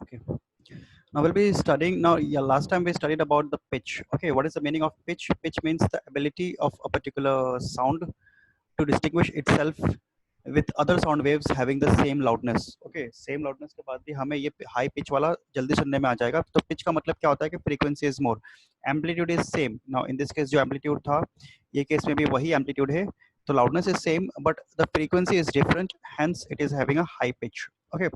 Okay. Now we'll be studying now. Yeah, last time we studied about the pitch. Okay, what is the meaning of pitch? Pitch means the ability of a particular sound to distinguish itself with other sound waves having the same loudness. Okay, same loudness के बाद भी हमें ये high pitch वाला जल्दी सुनने में आ जाएगा. तो pitch का मतलब क्या होता है कि frequency is more, amplitude is same. Now in this case जो amplitude था, ये case में भी वही amplitude है. तो loudness is same, but the frequency is different. Hence it is having a high pitch. Okay.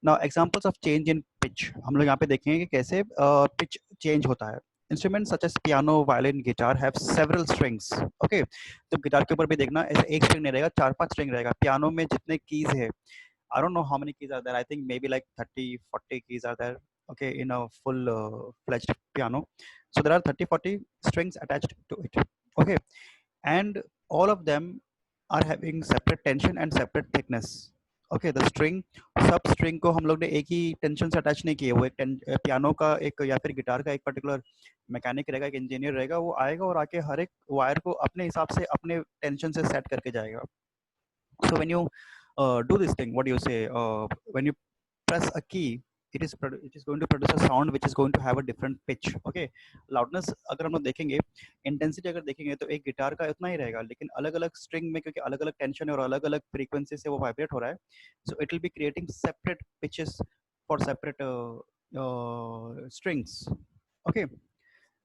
Now examples of change in pitch हम लोग यहाँ पे देखेंगे कि कैसे pitch change होता है. Instruments such as piano, violin, guitar have several strings. Okay, तो गिटार के ऊपर भी देखना ऐसे एक स्ट्रिंग नहीं रहेगा, 4-5 स्ट्रिंग रहेगा. पियानो में जितने कीज है, I don't know how many keys are there. I think maybe like 30-40 keys are there. Okay, in a full fledged piano. So there are 30-40 strings attached to it. Okay, and all of them are having separate tension and separate thickness. Okay, the string सब string को हम लोग ने एक ही tension से attach नहीं किए. वो एक पियानो का एक या फिर गिटार का एक पर्टिकुलर मैकेनिक रहेगा, एक इंजीनियर रहेगा, वो आएगा और आके हर एक वायर को अपने हिसाब से अपने टेंशन से सेट करके जाएगा. So when you do this thing, what do you say? When you press a key, it is going to produce a sound which is going to have a different pitch. Okay, loudness अगर हम लोग देखेंगे, intensity अगर देखेंगे तो एक guitar का इतना ही रहेगा, लेकिन अलग अलग स्ट्रिंग में क्योंकि अलग अलग टेंशन है और अलग अलग फ्रीक्वेंसी से वो वाइब्रेट हो रहा है, so it will be creating separate pitches for separate strings. Okay,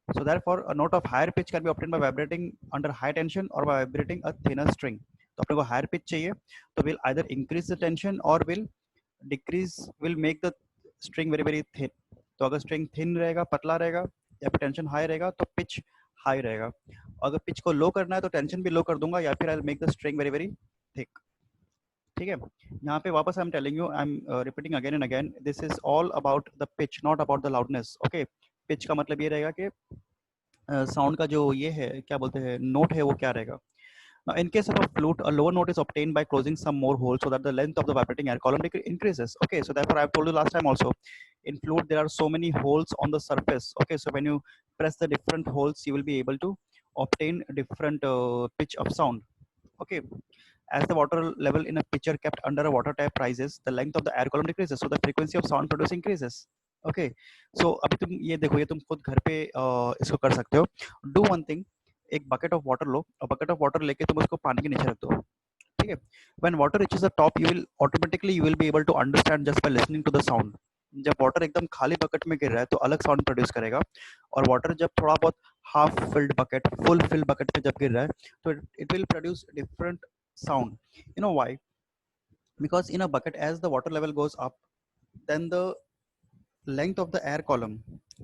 so therefore a note of higher pitch can be obtained by vibrating under high tension or by vibrating a thinner string. तो अपने को higher pitch चाहिए तो will either increase the tension और will make the string very very thin. तो अगर string thin रहेगा, पतला रहेगा, या फिर टेंशन हाई रहेगा तो पिच हाई रहेगा. अगर पिच को लो करना है तो टेंशन भी लो कर दूंगा या फिर I make the string very very thick. ठीक है, यहाँ पे वापस I am telling you, I am repeating again and again, this is all about the pitch, not about the loudness. Okay, pitch का मतलब ये रहेगा कि साउंड का जो ये है, क्या बोलते हैं, नोट है, वो क्या रहेगा. Now, in case of a flute, a lower note is obtained by closing some more holes so that the length of the vibrating air column increases. Okay, so therefore I have told you last time also, in flute there are so many holes on the surface. Okay, so when you press the different holes, you will be able to obtain different pitch of sound. Okay, as the water level in a pitcher kept under a water tap rises, the length of the air column decreases, so the frequency of sound produced increases. Okay, so अभी तुम ये देखो, ये तुम खुद घर पे इसको कर सकते हो. Do one thing, एक बकेट ऑफ वाटर लो और बकेट ऑफ वाटर लेके तुम उसको पानी के नीचे रख दो. ठीक है, when water reaches the top you will be able to understand just by listening to the sound. जब वाटर एकदम खाली बकेट में गिर रहा है तो अलग साउंड प्रोड्यूस करेगा, और वाटर जब थोड़ा बहुत half filled bucket, full field bucket में जब गिर रहा है तो it will produce different sound. You know why? Because in a bucket, as the water level goes up, then the length of the air column,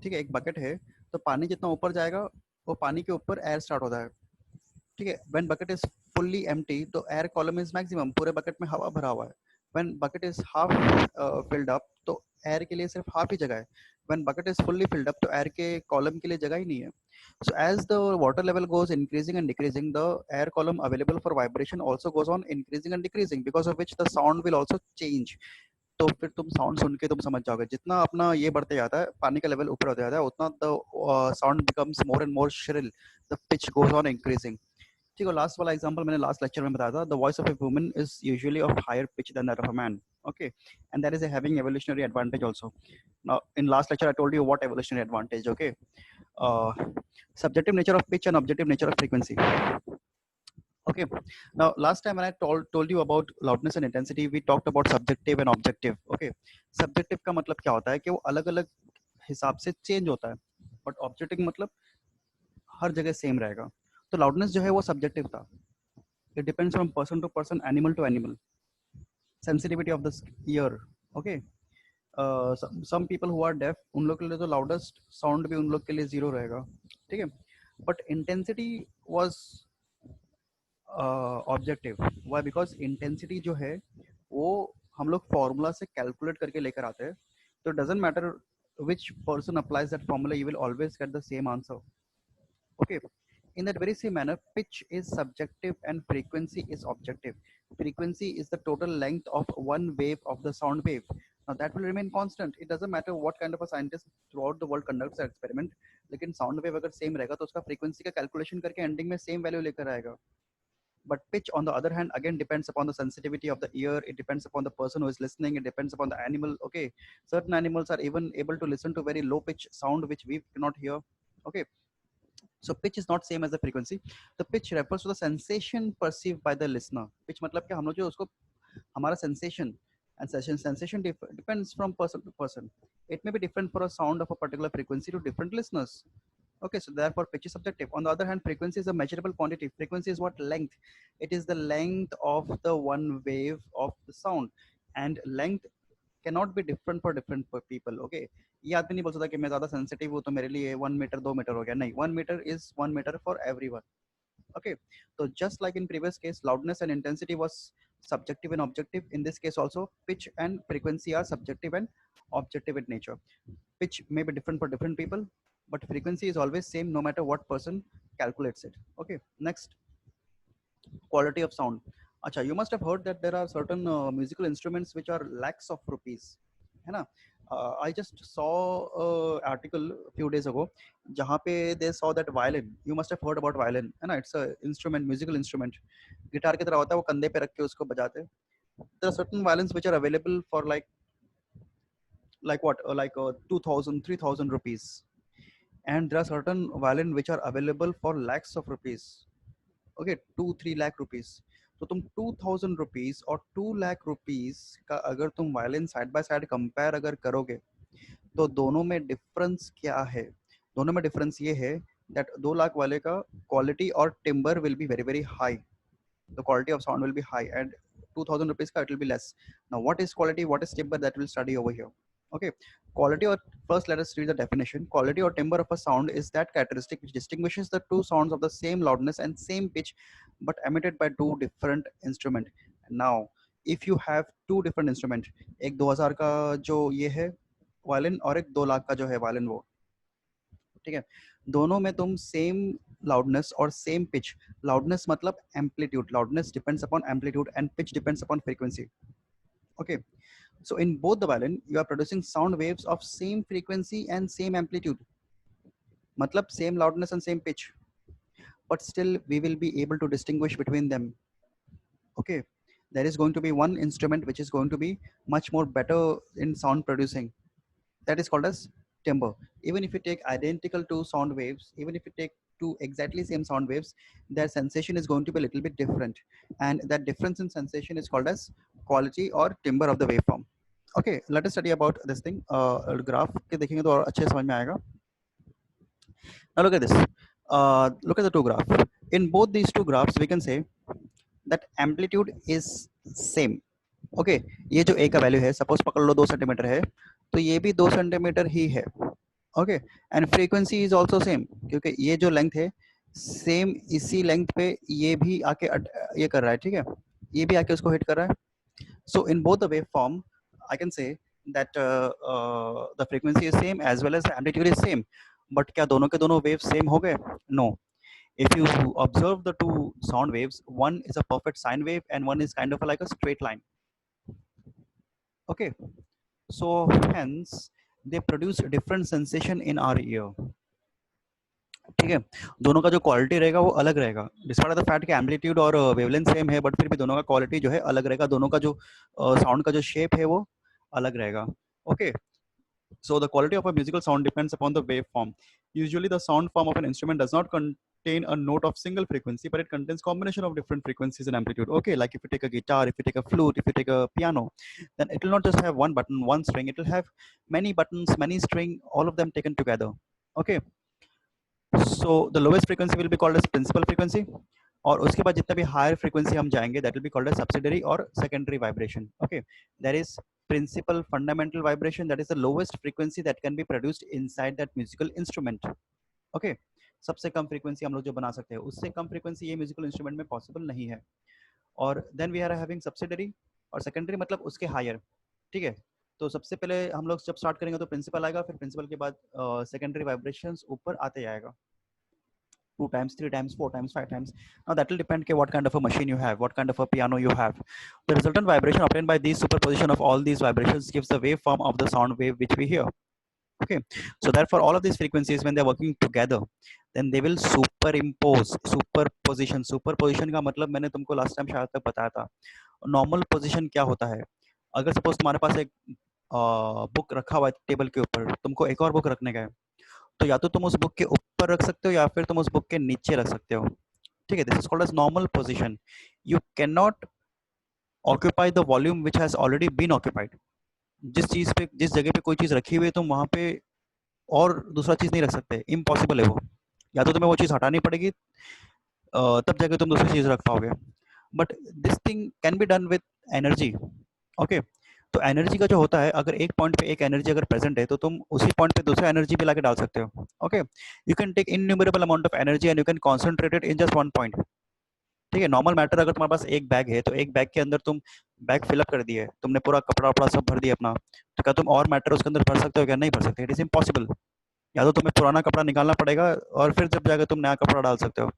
ठीक है, एक bucket है तो पानी जितना ऊपर जाएगा वो पानी के ऊपर एयर स्टार्ट होता है. ठीक है, when bucket is fully empty तो एयर कॉलम इज मैक्सिमम, पूरे बकेट में हवा भरा हुआ है. When bucket is half filled up तो एयर के लिए सिर्फ हाफ ही जगह है. When bucket is fully filled up तो एयर के कॉलम के लिए जगह ही नहीं है. So as the water level goes increasing and decreasing, the air column available for vibration also goes on increasing and decreasing, because of which the sound will also change. तो फिर तुम sound सुन के तुम समझ जाओगे, जितना अपना ये बढ़ते जाता है, पानी का लेवल ऊपर होता जाता है, उतना the sound becomes more and more shrill, the pitch goes on increasing. ठीक है, लास्ट वाला एग्जांपल मैंने लास्ट लेक्चर में बताया था, the voice of a woman is usually of higher pitch than that of a man. Okay, and that is having evolutionary advantage also. Now in last lecture I told you what evolutionary advantage. Okay, subjective nature of pitch and objective nature of frequency. Okay, now last time when I told you about loudness and intensity, we talked about subjective and objective. Okay, subjective का मतलब क्या होता है कि वो अलग अलग हिसाब से चेंज होता है, बट ऑब्जेक्टिव मतलब हर जगह सेम रहेगा. तो लाउडनेस जो है वो सब्जेक्टिव था. It depends from person to person, animal to animal, sensitivity of the ear. Okay, some people who are deaf, उन लोग के लिए तो लाउडेस्ट साउंड भी उन लोग के लिए जीरो रहेगा. ठीक है, but intensity was objective. Why? Because intensity जो है वो हम लोग फॉर्मूला से कैलकुलेट करके लेकर आते हैं, तो doesn't matter which person applies that formula, you will always get the same answer. Okay, in that very same manner, pitch is subjective and frequency is objective. Frequency is the total length of one wave of the sound wave. Now that will remain constant. It doesn't matter what kind of a scientist throughout the world conducts an experiment, लेकिन sound wave अगर same रहेगा तो उसका frequency का calculation करके ending में same value लेकर आएगा. But pitch, on the other hand, again depends upon the sensitivity of the ear. It depends upon the person who is listening. It depends upon the animal. Okay, certain animals are even able to listen to very low pitch sound which we cannot hear. Okay, so pitch is not same as the frequency. The pitch refers to the sensation perceived by the listener. Pitch मतलब कि हम लोग जो उसको हमारा sensation, and sensation depends from person to person. It may be different for a sound of a particular frequency to different listeners. Okay, so therefore pitch is subjective. On the other hand, frequency is a measurable quantity. Frequency is what? Length. It is the length of the one wave of the sound, and length cannot be different for different people. Okay, ये आदमी नहीं बोल सकता कि मैं ज़्यादा sensitive हूँ तो मेरे लिए 1 मीटर 2 मीटर हो गया. नहीं, 1 metre is 1 metre for everyone. Okay, so just like in previous case, loudness and intensity was subjective and objective. In this case also, pitch and frequency are subjective and objective in nature. Pitch may be different for different people, but frequency is always same no matter what person calculates it. Okay, next, quality of sound. Acha, you must have heard that there are certain musical instruments which are lakhs of rupees, है ना? I just saw an article a few days ago जहाँ पे they saw that violin. You must have heard about violin, है ना? It's a instrument, musical instrument. Guitar की तरह होता है, वो कंधे पे रख के उसको बजाते हैं. There are certain violins which are available for like what? Like 2,000, 3,000 rupees. And there are certain violin which are available for lakhs of rupees. Okay, 2-3 lakh rupees. तो तुम 2,000 rupees और 2 lakh rupees का अगर तुम violin side by side compare अगर करोगे तो दोनों में डिफरेंस क्या है? दोनों में डिफरेंस ये है that 2 लाख वाले का क्वालिटी और timber will be very very high. The quality of sound will be high, and 2,000 rupees ka it will be less. Now what is quality, what is timbre, that we'll study over here. Okay, quality, or first let us read the definition. Quality or timbre of a sound is that characteristic which distinguishes the two sounds of the same loudness and same pitch but emitted by two different instruments. Now if you have two different instruments, एक 2000 का जो ये है violin और एक 2 लाख का जो है वायलिन, वो ठीक है, दोनों में तुम same loudness or same pitch. Loudness मतलब amplitude. Loudness depends upon amplitude and pitch depends upon frequency. Okay, so in both the violin you are producing sound waves of same frequency and same amplitude. मतलब same loudness and same pitch, but still we will be able to distinguish between them. Okay, there is going to be one instrument which is going to be much more better in sound producing. That is called as timbre. Even if you take identical two sound waves, even if you take two exactly same sound waves, their sensation is going to be a little bit different, and that difference in sensation is called as quality or timbre of the waveform. Okay, let us study about this thing. Graph के देखेंगे तो और अच्छे समझ में आएगा. Now look at this. Look at the two graphs. In both these two graphs, we can say that amplitude is same. Okay, ये जो A का वैल्यू है, सपोज पकड़ लो 2 सेंटीमीटर है, तो ये भी 2 सेंटीमीटर ही है. Okay, and frequency is also same, क्योंकि ये जो लेंथ है सेम इसी लेंथ पे ये भी आके ये कर रहा है. ठीक है, ये भी आके उसको हिट कर रहा है. So in both the wave form I can say that the frequency is same as well as the amplitude is same. But क्या दोनों के दोनों वेव सेम हो गए? No. If you observe the two sound waves, one is a perfect sine wave and one is kind of like a straight line. Okay, so hence they produce different sensation in our ear. ठीक है, दोनों का जो quality रहेगा वो अलग रहेगा. Despite the fact कि एम्पलीट्यूड और वेवलेंथ सेम है, बट फिर भी दोनों का क्वालिटी जो है अलग रहेगा. दोनों का जो साउंड का जो शेप है वो अलग रहेगा. Okay, so the quality of a musical sound depends upon the waveform. Usually the sound form of an instrument does not contain a note of single frequency, but it contains combination of different frequencies and amplitude. Okay, like if you take a guitar, if you take a flute, if you take a piano, then it will not just have one button, one string. It will have many buttons, many string, all of them taken together. Okay, so the lowest frequency will be called as principal frequency, और उसके बाद जितना भी higher frequency हम जाएंगे, that will be called as subsidiary or secondary vibration. Okay, there is principal fundamental vibration, that is the lowest frequency that can be produced inside that musical instrument. Okay, सबसे कम frequency हम लोग जो बना सकते हैं, उससे कम frequency ये musical instrument में possible नहीं है. और then we are having subsidiary और secondary मतलब उसके higher. ठीक है, तो सबसे पहले हम लोग जब स्टार्ट करेंगे तो प्रिंसिपल आएगा, फिर प्रिंसिपल के बाद सेकेंडरी वाइब्रेशंस ऊपर आते जाएगा. 2 times, 3 times, 4 times, 5 times. Now that will depend on what kind of a machine you have, what kind of a piano you have. The resultant vibration obtained by these superposition of all these vibrations gives the waveform of the sound wave which we hear. Okay, so therefore all of these frequencies when they are working together, then they will superimpose. Superposition का मतलब मैंने तुमको last time शायद तक बताया था. Normal position क्या होता है? अगर सपोज तुम्हारे पास एक बुक रखा हुआ है टेबल के ऊपर, तुमको एक और बुक रखने का है, तो या तो तुम उस बुक के ऊपर रख सकते हो या फिर तुम उस बुक के नीचे रख सकते हो. ठीक है, this is called as normal position. You can not occupy the volume which has already been occupied. जिस जगह पे कोई चीज रखी हुई है तुम वहां पे और दूसरा चीज नहीं रख सकते, इम्पॉसिबल है वो. या तो तुम्हें वो चीज हटानी पड़ेगी, तब जाके तुम दूसरी चीज रख पाओगे. But this thing can be done with energy. Okay, तो एनर्जी का जो होता है, अगर एक पॉइंट पे एक एनर्जी अगर प्रेजेंट है तो तुम उसी पॉइंट पे दूसरा एनर्जी भी लाके डाल सकते हो. Okay, you can take innumerable amount of energy and you can concentrate it in just one point. ठीक है, नॉर्मल मैटर अगर तुम्हारे पास एक बैग है तो एक बैग के अंदर तुम बैग फिलअप कर दिए, तुमने पूरा कपड़ा वपड़ा सब भर दिया अपना, तो क्या तुम और मैटर उसके अंदर भर सकते हो? क्या नहीं भर सकते? It is impossible. या तो तुम्हें पुराना कपड़ा निकालना पड़ेगा और फिर जब जाकर तुम नया कपड़ा डाल सकते हो.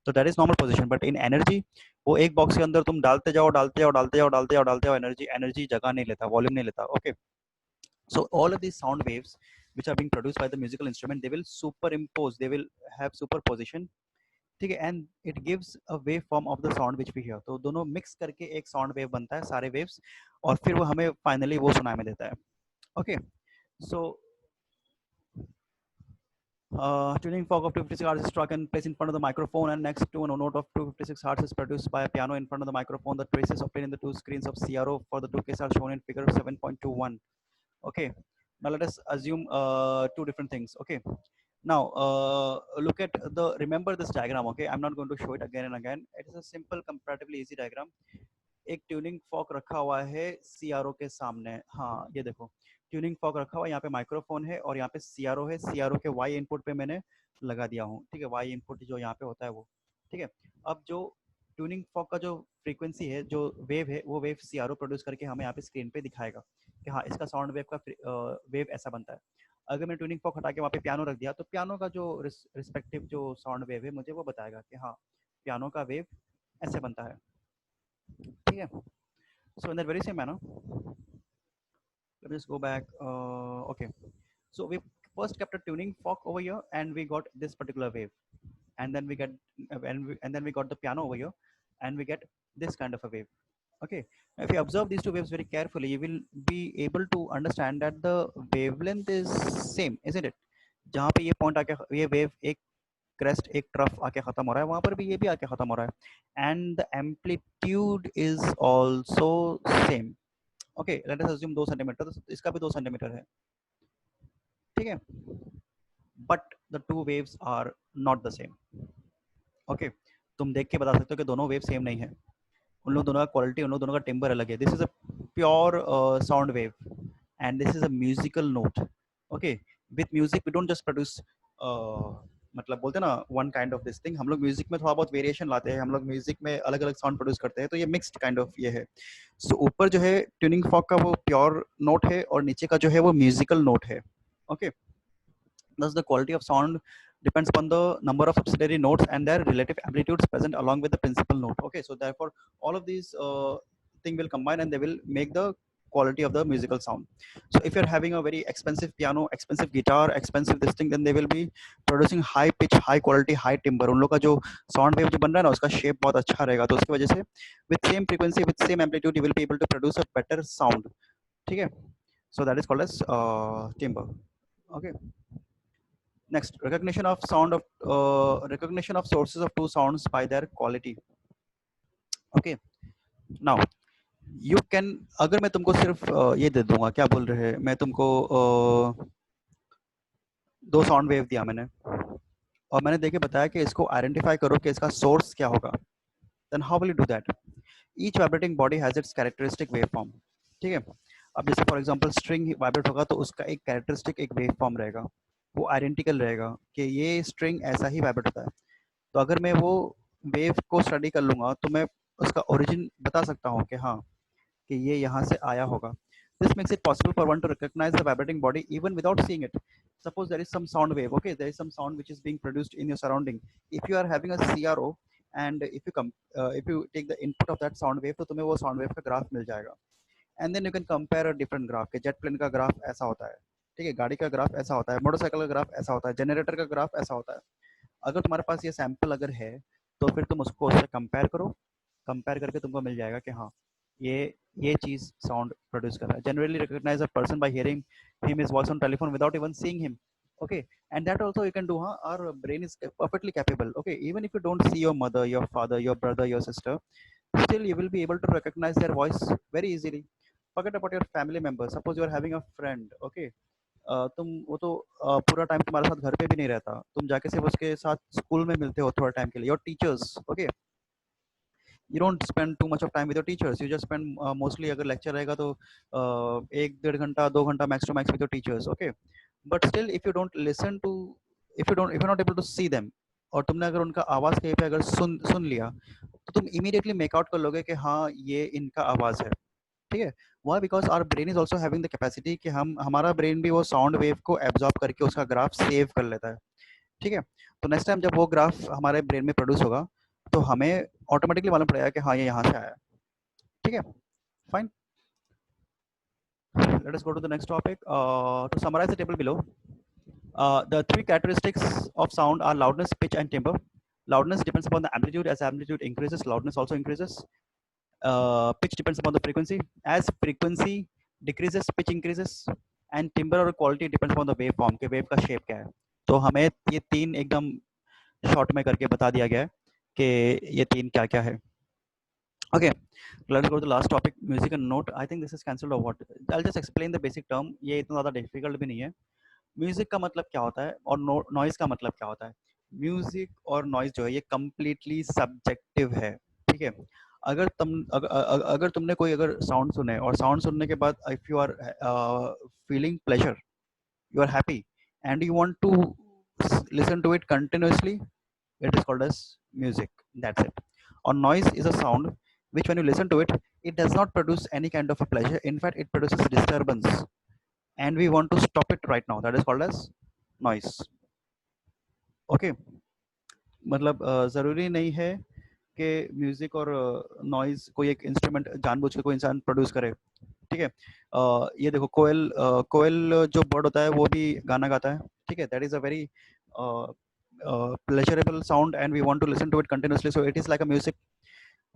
तो that is normal position. But in energy, वो एक बॉक्स के अंदर तुम डालते जाओ डालते जाओ डालते जाओ डालते जाओ डालते जाओ, एनर्जी एनर्जी जगह नहीं लेता, वॉल्यूम नहीं लेता. Okay, so all of these sound waves which are being produced by the musical instrument, they will superimpose, they will have superposition. ठीक है, and it gives a wave form of the sound which we hear. तो दोनों mix करके एक sound wave बनता है, सारे waves, और फिर वो हमें फाइनली वो सुनाई में देता है. Okay, so tuning fork of 256 Hz is struck and placed in front of the microphone, and next to a note of 256 Hz is produced by a piano in front of the microphone. The traces obtained in the two screens of CRO for the two cases are shown in figure 7.21. Okay, now let us assume two different things. Okay, now look at the, remember this diagram. Okay, I'm not going to show it again and again. It is a simple, comparatively easy diagram. एक tuning Fock रखा हुआ है CRO के सामने. हाँ, ये देखो, tuning Fock रखा हुआ है, यहाँ पे माइक्रोफोन है और यहाँ पे सीआरओ है. सीआरओ के वाई इनपुट पे मैंने लगा दिया हूँ. ठीक है, वाई इनपुट जो यहाँ पे होता है वो. ठीक है, अब जो ट्यूनिंग फॉक का जो फ्रीक्वेंसी है, जो वेव है, वो वेव सीआरओ प्रोड्यूस करके हमें यहाँ पे स्क्रीन पे दिखाएगा कि हाँ, इसका साउंड वेव का वेव ऐसा बनता है. अगर मैं ट्यूनिंग फॉक हटा के वहाँ पे पियानो रख दिया, तो पियानो का जो रिस्पेक्टिव जो साउंड वेव है, मुझे वो बताएगा कि हाँ, पियानो का वेव ऐसे बनता है. ठीक है, so in that very same manner, let me just go back. Okay, so we first kept a tuning fork over here and we got this particular wave, and then we get and then we got the piano over here and we get this kind of a wave. Okay, now if you observe these two waves very carefully, you will be able to understand that the wavelength is same, isn't it? जहाँ पे ये point आके ये wave एक crest एक trough आके खत्म हो रहा है, वहां पर भी ये भी आके खत्म हो रहा है, and the amplitude is also same. Okay, let us assume 2 centimetre, तो इसका भी 2 सेंटीमीटर है. ठीक है, but the two waves are not the same. Okay, तुम देख के बता सकते हो कि दोनों वेव सेम नहीं है. उन लोग दोनों का क्वालिटी, उन लोग दोनों का टिम्बर अलग है. This is a pure sound wave and this is a musical note. Okay, with music we don't just produce, मतलब बोलते हैं ना, one kind of this thing. हम लोग म्यूजिक में थोड़ा बहुत वेरिएशन लाते हैं, हम लोग म्यूजिक में अलग अलग साउंड प्रोड्यूस करते हैं, तो ये मिक्स्ड काइंड ऑफ ये है. सो ऊपर जो है ट्यूनिंग फॉक का वो प्योर नोट है और नीचे का जो है वो म्यूजिकल नोट है. Okay, thus the quality of sound depends upon the number of subsidiary notes and their relative amplitudes present along with the principal note. Okay, so therefore all of these thing will combine and they will make the quality of the musical sound. So if you're having a very expensive piano, expensive guitar, expensive this thing, then they will be producing high pitch, high quality, high timbre. उन लोग का जो sound wave जो बन रहा है ना, उसका shape बहुत अच्छा रहेगा, तो उसकी वजह से with same frequency, with same amplitude, you will be able to produce a better sound. ठीक है, so that is called as timbre. Okay, next, recognition of sources of two sounds by their quality. Okay, now you can, अगर मैं तुमको सिर्फ ये दे दूंगा, क्या बोल रहे हैं, मैं तुमको दो साउंड वेव दिया मैंने और मैंने देके बताया कि इसको आइडेंटिफाई करो कि इसका सोर्स क्या होगा, then how will you do that? Each vibrating body has its characteristic waveform. ठीक है, अब जैसे फॉर एग्जांपल स्ट्रिंग वाइब्रेट होगा तो उसका एक कैरेक्टरिस्टिक एक वेवफॉर्म रहेगा, वो आइडेंटिकल रहेगा कि ये स्ट्रिंग ऐसा ही वाइब्रेट होता है. तो अगर मैं वो वेव को स्टडी कर लूंगा तो मैं उसका ओरिजिन बता सकता हूँ कि हाँ, कि ये यहाँ से आया होगा. This makes it possible for one to recognize the vibrating body even without seeing it. Suppose there is some sound wave, okay, there is some sound which is being produced in your surrounding. If you are having a CRO and if you take the input of that sound wave, तो तुम्हें वो sound wave का graph मिल जाएगा. And then you can compare a different graph. कि jet plane का graph ऐसा होता है. ठीक है, गाड़ी का ग्राफ ऐसा होता है, मोटरसाइकिल का ग्राफ ऐसा होता है, जनरेटर का ग्राफ ऐसा होता है। अगर तुम्हारे पास ये सैंपल अगर है तो फिर तुम उसको उससे कंपेयर करो, कंपेयर करके तुमको मिल जाएगा कि हाँ ये ये चीज साउंड प्रोड्यूस कर रहा है। Generally recognize a person by hearing him is voice on telephone without even seeing him. Okay, and that also you can do. Our brain is perfectly capable. Okay, even if you don't see your mother, your father, your brother, your sister, still you will be able to recognize their voice very easily. Forget about your family members. Suppose you are having a friend. Okay, तुम वो तो पूरा time तुम्हारे साथ घर पे भी नहीं रहता, तुम जाके सिर्फ उसके साथ स्कूल में मिलते हो थोड़ा टाइम के लिए। Your teachers, okay, you don't spend too much of time with your teachers, you just spend mostly, अगर लेक्चर रहेगा तो 1 1.5 घंटा 2 घंटा max to max with your teachers. Okay, but still if you don't listen to, if you not able to see them, और तुमने अगर उनका आवाज कहीं पे अगर सुन सुन लिया तो तुम इमीडिएटली मेकआउट कर लोगे कि हाँ ये इनका आवाज है। ठीक है, why? Because our brain is also having the capacity कि हम, हमारा ब्रेन भी वो साउंड वेव को एब्जॉर्ब करके उसका ग्राफ सेव कर लेता है। ठीक है, तो नेक्स्ट टाइम जब वो ग्राफ हमारे ब्रेन में प्रोड्यूस होगा तो हमें ऑटोमेटिकली मालूम पड़ेगा कि हाँ ये यहाँ से आया है। ठीक है, fine, let us go to the next topic. To summarize the table below, the three characteristics of sound are loudness, pitch, and timbre. Loudness depends upon the amplitude. As amplitude increases, loudness also increases. Pitch depends upon the frequency. As frequency decreases, pitch increases. And timbre और quality depends upon the waveform, कि wave का shape क्या है। तो हमें ये तीन एकदम शॉर्ट में करके बता दिया गया है कि ये तीन क्या क्या है। Okay, let's go to the last topic, music and note. I think this is cancelled or what? I'll just explain the basic term. ये इतना ज़्यादा difficult भी नहीं है। म्यूजिक का मतलब क्या होता है और नॉइज का मतलब क्या होता है। म्यूजिक और नॉइज जो है ये कंप्लीटली सब्जेक्टिव है। ठीक है, अगर अगर तुमने कोई अगर साउंड सुने और साउंड सुनने के बाद if you are feeling pleasure, you are happy and you want to listen to it continuously, it is called as music. That's it. Or noise is a sound which when you listen to it, it does not produce any kind of a pleasure. In fact, it produces disturbance and we want to stop it right now. That is called as noise. Okay, मतलब ज़रूरी नहीं है कि music और noise कोई एक instrument जानबूझ के कोई इंसान प्रोड्यूस करे। ठीक है, ये देखो कोयल, कोयल जो बर्ड होता है वो भी गाना गाता है। ठीक है, that is a very pleasurable sound and we want to listen to it continuously, so it is like a music.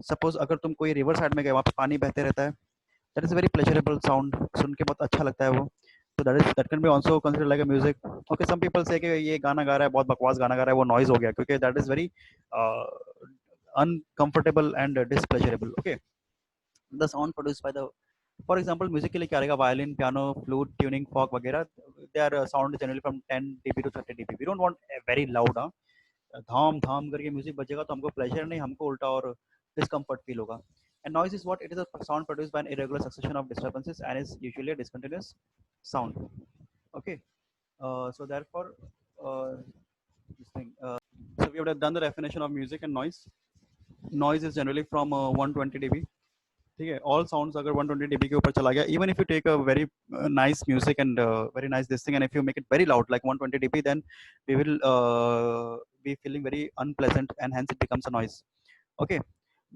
Suppose अगर तुम कोई रिवर साइड में गए, वहाँ पे पानी बहते रहता है, that is very pleasurable sound, सुन के बहुत अच्छा लगता है वो। तो that can be also consider like a music. Okay, some people say कि ये गाना गा रहा है, बहुत बकवास गाना गा रहा है, वो नॉइज हो गया, क्योंकि that is very uncomfortable and displeasurable. Okay, the sound produced by the, for example, music के लिए क्या रहेगा, violin, piano, flute, tuning, fork वगैरह, they are sound generally from 10 dB to 30 dB. We don't want very loud, धाम धाम करके music बजेगा तो हमको प्लेजर नहीं, हमको उल्टा और डिस्कम्फर्ट फील होगा। And noise is what? It is a sound produced by an irregular succession of disturbances and is usually a discontinuous sound. Okay, so therefore, this thing. So we have done the definition of music and noise. Noise is generally from 120 dB. ठीक है, all sounds अगर 120 dB के ऊपर चला गया, even if you take a very nice music and very nice this thing and if you make it very loud like 120 dB, then we will be feeling very unpleasant and hence it becomes a noise. Okay,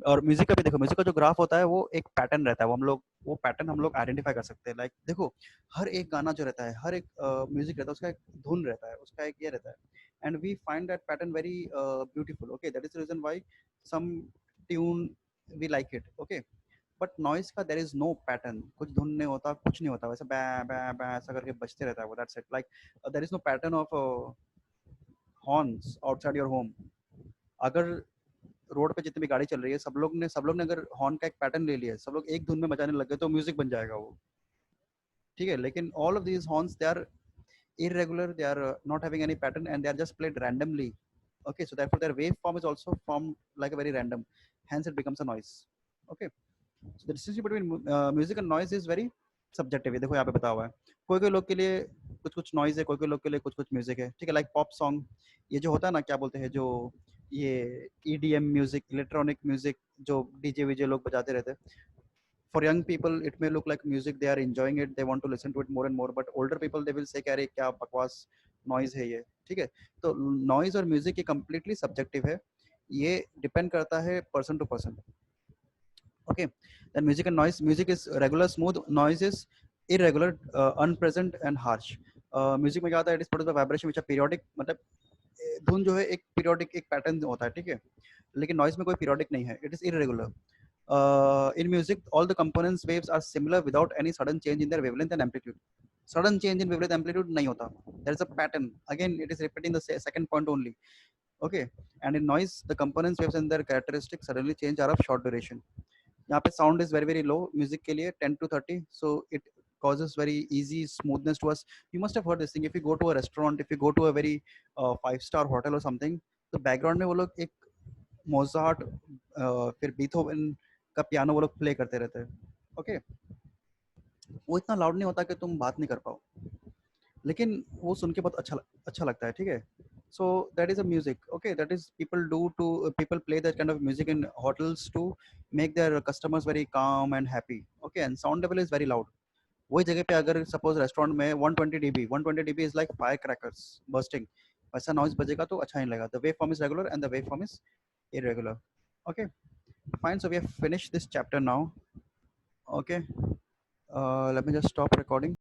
और music का भी देखो, music का जो graph होता है वो एक पैटर्न रहता है, वो हम लोग वो पैटर्न हम लोग आइडेंटिफाई कर सकते हैं। लाइक देखो, हर एक गाना जो रहता है, हर एक म्यूजिक रहता है, उसका एक धुन रहता है, उसका एक ये रहता है, and we find that pattern very beautiful. Okay, that is the reason why some tune we like it. Okay, but noise का देयर इज नो पैटर्न, कुछ धुन नहीं होता, कुछ नहीं होता, वैसे बै बै बै ऐसा करके बजते रहता है वो। That's it, like there is no pattern of horns outside your home. अगर रोड पे जितनी भी गाड़ी चल रही है, सब लोग ने अगर हॉर्न का एक पैटर्न ले लिया है, सब लोग एक धुन में बजाने लग गए, तो म्यूजिक बन जाएगा वो। ठीक है, लेकिन all of these horns they are irregular, they are not having any pattern and they are just played randomly. Okay, so therefore their waveform is also formed like a very random, hence it becomes a noise. Okay, so the distinction between music and noise is very subjective. ये देखो यहाँ पे बता हुआ है, कोई कोई लोग के लिए कुछ कुछ नॉइज है, कोई कोई लोग के लिए कुछ कुछ म्यूजिक है। ठीक है, लाइक पॉप सॉन्ग, ये जो होता है ना, क्या बोलते हैं, जो ये EDM म्यूजिक, इलेक्ट्रॉनिक म्यूजिक, जो डीजे वीजे लोग बजाते रहते हैं, for young people it may look like music, they are enjoying it, they want to listen to it more and more, but older people they will say कि अरे क्या बकवास noise है ये। ठीक है, तो नॉइज और म्यूजिक ये कंप्लीटली सब्जेक्टिव है, ये डिपेंड करता है person to person. Okay, then music and noise, music is regular smooth, noise is irregular, unpleasant and harsh. Music में क्या होता है, it is produced by vibration which are periodic, मतलब धुन जो है एक पीरियोडिक एक पैटर्न होता है, ठीक है, लेकिन नॉइज में कोई पीरियोडिक नहीं है, it is irregular. In music, all the components waves are similar without any sudden change in their wavelength and amplitude. Sudden change in wavelength amplitude नहीं होता. There is a pattern. Again, it is repeating the second point only. Okay. And in noise, the components waves and their characteristics suddenly change are of short duration. यहाँ पे sound is very low music के लिए 10 to 30, so it causes very easy smoothness to us. You must have heard this thing. If you go to a restaurant, if you go to a very 5-star hotel or something, तो background में वो लोग एक Mozart फिर Beethoven का piano वो लोग play करते रहते हैं. ओके, वो इतना लाउड नहीं होता कि तुम बात नहीं कर पाओ, लेकिन वो सुन के बहुत अच्छा लगता है, ठीक है. So that is a music. Okay, that is people play that kind of music in hotels to make their customers very calm and happy. Okay, and sound level is very loud. वही जगह पे अगर suppose restaurant में 120 dB is like fire crackers bursting, वैसा noise बजेगा तो अच्छा नहीं लगेगा. The wave form is regular and the wave form is irregular. Okay, fine, so we have finished this chapter now. Okay, let me just stop recording.